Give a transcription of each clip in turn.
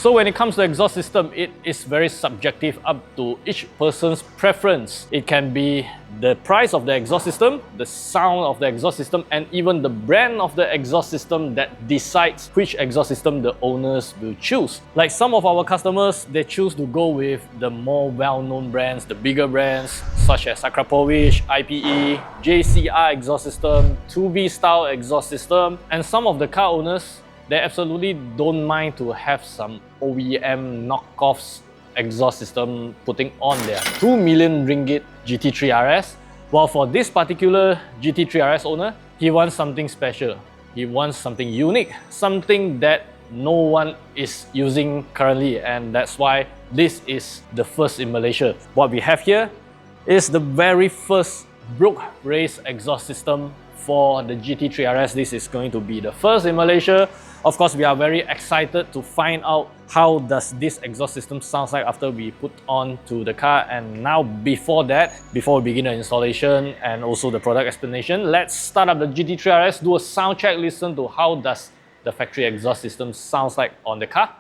So when it comes to exhaust system, it is very subjective, up to each person's preference. It can be the price of the exhaust system, the sound of the exhaust system, and even the brand of the exhaust system that decides which exhaust system the owners will choose. Like some of our customers, they choose to go with the more well-known brands, the bigger brands, such as Akrapovic, IPE, JCR exhaust system, 2B style exhaust system, and some of the car owners, they absolutely don't mind to have some OEM knockoffs exhaust system putting on their 2 million ringgit GT3 RS. While for this particular GT3 RS owner, he wants something special. He wants something unique, something that no one is using currently, and that's why this is the first in Malaysia. What we have here is the very first Brooke race exhaust system for the GT3 RS. This is going to be the first in Malaysia. Of course, we are very excited to find out how does this exhaust system sounds like after we put on to the car. And now before that, before we begin the installation and also the product explanation, let's start up the GT3 RS, do a sound check, listen to how does the factory exhaust system sounds like on the car.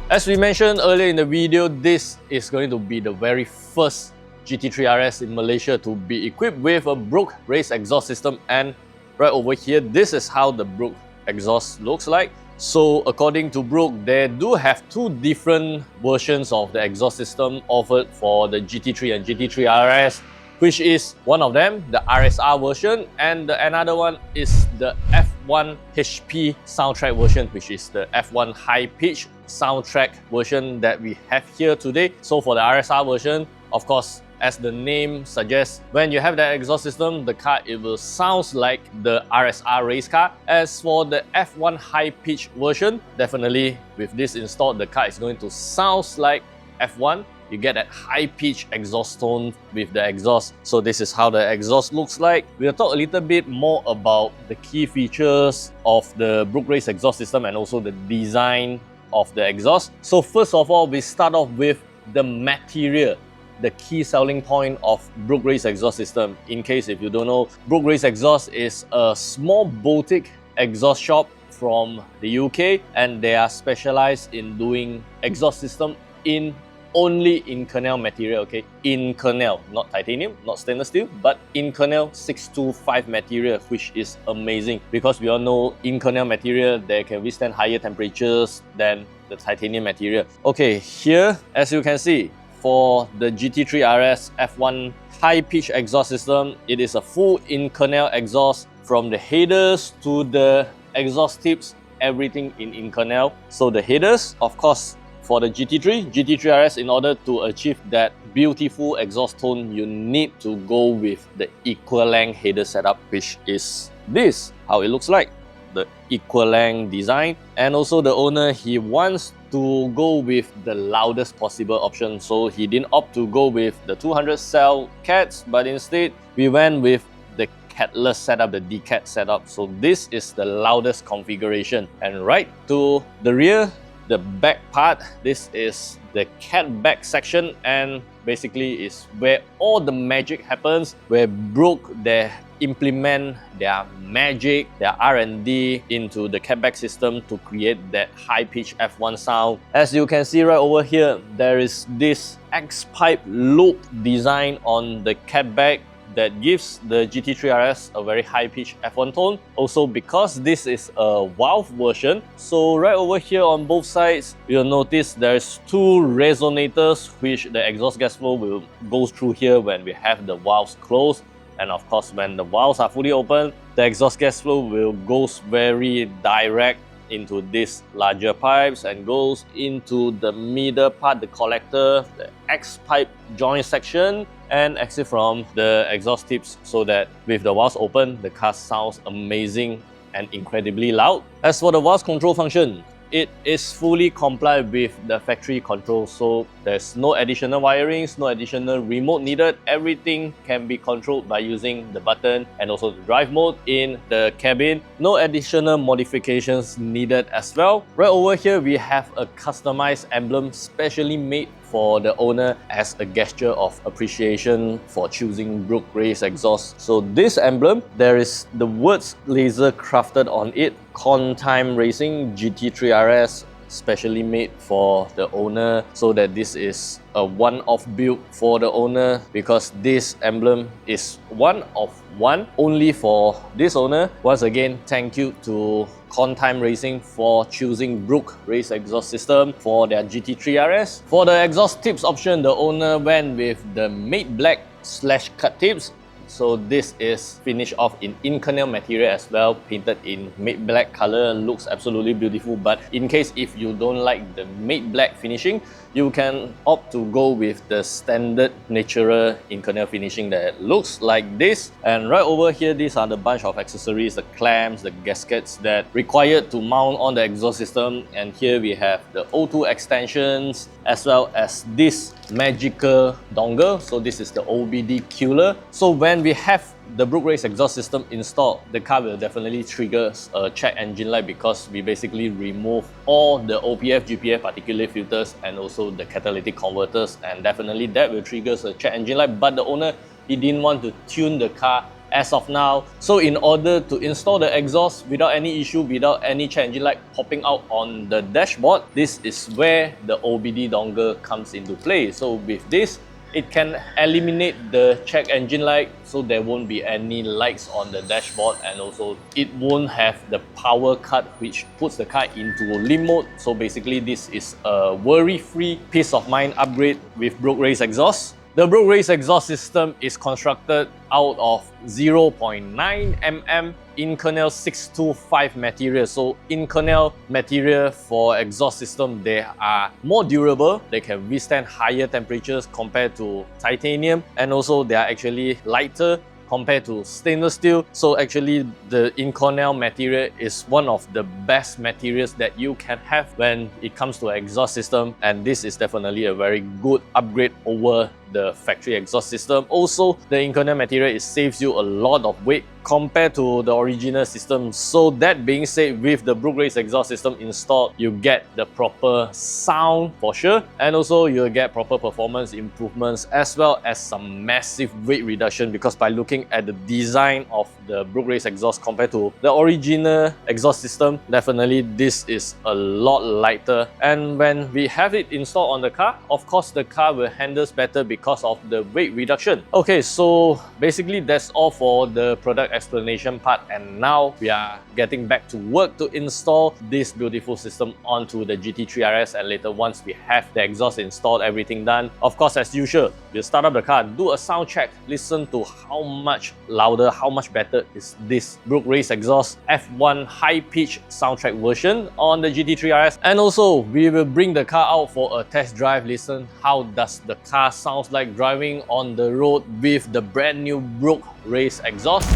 As we mentioned earlier in the video, this is going to be the very first GT3 RS in Malaysia to be equipped with a Brooke race exhaust system, and right over here, this is how the Brooke exhaust looks like. So according to Brooke, they do have two different versions of the exhaust system offered for the GT3 and GT3 RS, which is one of them, the RSR version, and another one is the F1 HP soundtrack version, which is the F1 high-pitch soundtrack version that we have here today. So for the RSR version, of course, as the name suggests, when you have that exhaust system, the car, it will sound like the RSR race car. As for the F1 high-pitch version, definitely with this installed, the car is going to sound like F1. You get that high-pitch exhaust tone with the exhaust. So this is how the exhaust looks like. We'll talk a little bit more about the key features of the Brooke race exhaust system and also the design of the exhaust. So first of all, we start off with the material, the key selling point of Brooke race exhaust system. In case if you don't know, Brooke race exhaust is a small boutique exhaust shop from the UK, and they are specialized in doing exhaust system in only Inconel material, okay? Inconel, not titanium, not stainless steel, but Inconel 625 material, which is amazing because we all know Inconel material, they can withstand higher temperatures than the titanium material. Okay, here, as you can see, for the GT3 RS F1 high-pitch exhaust system, it is a full Inconel exhaust from the headers to the exhaust tips, everything in Inconel. So the headers, of course, for the GT3 RS, in order to achieve that beautiful exhaust tone, you need to go with the equal length header setup, which is this, how it looks like, the equal length design. And also the owner, he wants to go with the loudest possible option, so he didn't opt to go with the 200 cell cats, but instead we went with the catless setup, the decat setup. So this is the loudest configuration. And right to the rear, the back part, this is the cat back section, and basically is where all the magic happens, where Brooke, they implement their magic, their R&D into the catback system to create that high-pitched F1 sound. As you can see right over here, there is this X-pipe loop design on the catback that gives the GT3 RS a very high-pitched F1 tone. Also, because this is a valve version, so right over here on both sides, you'll notice there's two resonators which the exhaust gas flow will go through here when we have the valves closed. And of course, when the valves are fully open, the exhaust gas flow will go very direct into these larger pipes and goes into the middle part, the collector, the X-pipe joint section, and exit from the exhaust tips, so that with the valves open, the car sounds amazing and incredibly loud. As for the valve control function, it is fully compliant with the factory control, so there's no additional wirings, no additional remote needed. Everything can be controlled by using the button and also the drive mode in the cabin. No additional modifications needed as well. Right over here, we have a customized emblem specially made for the owner as a gesture of appreciation for choosing Brooke Race exhaust. So this emblem, there is the words laser crafted on it, Dita Racing GT3 RS, specially made for the owner, so that this is a one-off build for the owner, because this emblem is one of one only for this owner. Once again, thank you to Dita Racing for choosing Brooke Race exhaust system for their GT3 RS. For the exhaust tips option, the owner went with the matte black / cut tips. So this is finished off in Inconel material as well, painted in matte black color. Looks absolutely beautiful. But in case if you don't like the matte black finishing, you can opt to go with the standard natural Inconel finishing that looks like this. And right over here, these are the bunch of accessories, the clamps, the gaskets that required to mount on the exhaust system. And here we have the O2 extensions, as well as this magical dongle. So this is the OBD killer. So when we have the Brooke Race exhaust system installed, the car will definitely trigger a check engine light, because we basically remove all the OPF, GPF particulate filters and also the catalytic converters, and definitely that will trigger a check engine light. But the owner, he didn't want to tune the car as of now. So in order to install the exhaust without any issue, without any check engine light popping out on the dashboard, this is where the OBD dongle comes into play. So with this, it can eliminate the check engine light, so there won't be any lights on the dashboard, and also it won't have the power cut which puts the car into limp mode. So basically this is a worry-free peace of mind upgrade with Brooke Race exhaust. The Brooke Race exhaust system is constructed out of 0.9 mm Inconel 625 material. So Inconel material for exhaust system, they are more durable. They can withstand higher temperatures compared to titanium, and also they are actually lighter compared to stainless steel. So actually the Inconel material is one of the best materials that you can have when it comes to exhaust system, and this is definitely a very good upgrade over the factory exhaust system. Also, the Inconel material, it saves you a lot of weight compared to the original system. So that being said, with the Brooke Race exhaust system installed, you get the proper sound for sure, and also you'll get proper performance improvements, as well as some massive weight reduction, because by looking at the design of the Brooke Race exhaust compared to the original exhaust system, definitely this is a lot lighter. And when we have it installed on the car, of course the car will handle better because of the weight reduction. Okay, so basically that's all for the product explanation part, and now we are getting back to work to install this beautiful system onto the GT3 RS. And later, once we have the exhaust installed, everything done, of course as usual, we'll start up the car, do a sound check, listen to how much louder, how much better is this Brooke Race exhaust F1 high-pitch soundtrack version on the GT3 RS. And also we will bring the car out for a test drive, listen how does the car sounds like driving on the road with the brand new Brooke Race exhaust.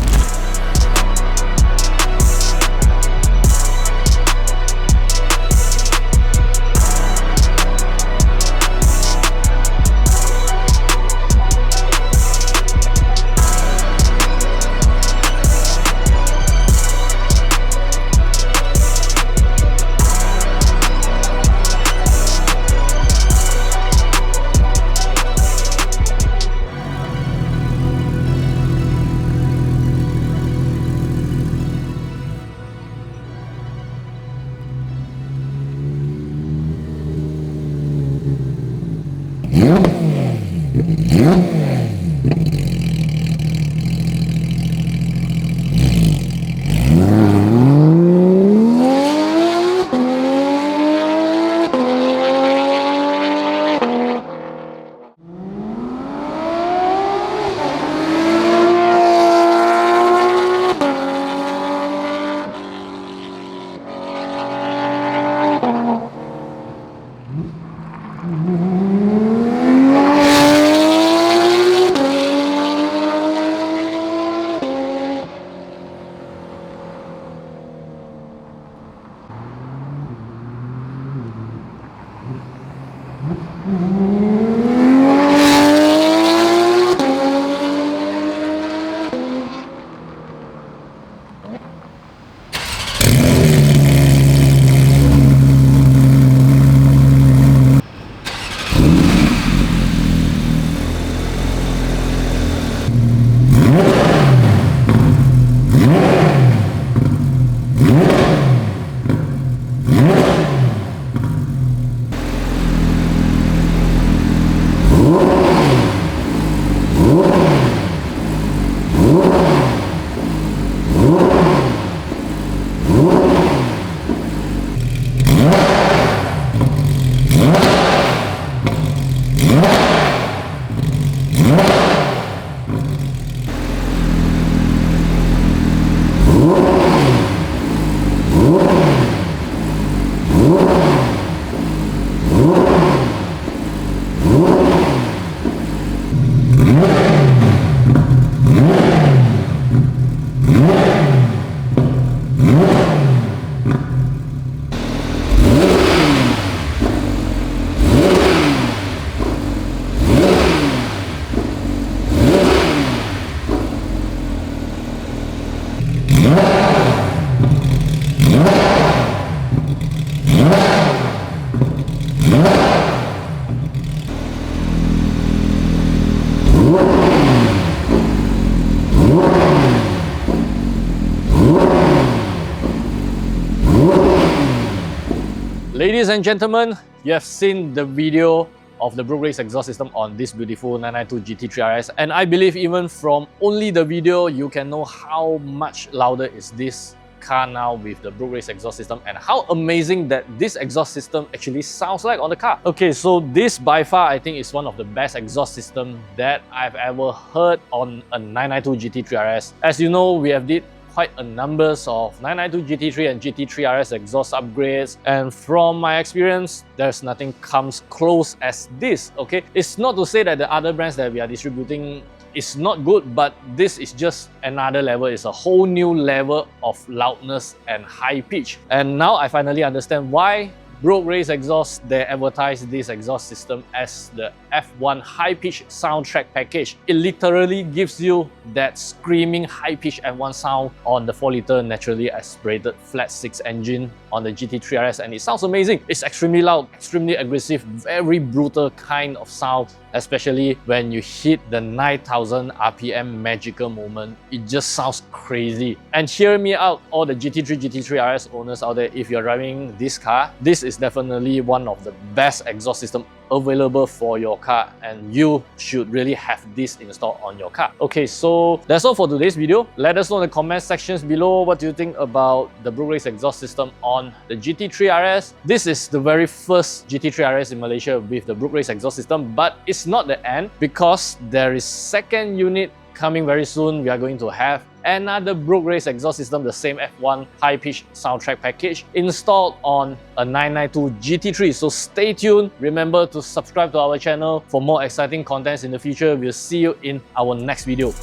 Ladies and gentlemen, you have seen the video of the Brooke Race exhaust system on this beautiful 992 GT3 RS, and I believe even from only the video you can know how much louder is this car now with the Brooke Race exhaust system and how amazing that this exhaust system actually sounds like on the car. Okay, so this by far I think is one of the best exhaust system that I've ever heard on a 992 GT3 RS. As you know, we have did quite a numbers of 992 GT3 and GT3 RS exhaust upgrades, and from my experience there's nothing comes close as this. Okay, it's not to say that the other brands that we are distributing is not good, but this is just another level. It's a whole new level of loudness and high pitch. And now I finally understand why Brooke Race Exhaust, they advertise this exhaust system as the F1 high-pitch soundtrack package. It literally gives you that screaming high-pitch F1 sound on the 4-litre naturally aspirated flat-6 engine on the GT3 RS, and it sounds amazing. It's extremely loud, extremely aggressive, very brutal kind of sound, especially when you hit the 9,000 RPM magical moment. It just sounds crazy. And hear me out, all the GT3 RS owners out there, if you're driving this car, this is definitely one of the best exhaust system available for your car, and you should really have this installed on your car. Okay, so that's all for today's video. Let us know in the comment sections below what do you think about the Brooke Race exhaust system on the GT3 RS. This is the very first GT3 RS in Malaysia with the Brooke Race exhaust system, but it's not the end, because there is second unit coming very soon. We are going to have another Brooke Race exhaust system, the same F1 high-pitch soundtrack package installed on a 992 GT3. So stay tuned. Remember to subscribe to our channel for more exciting contents in the future. We'll see you in our next video.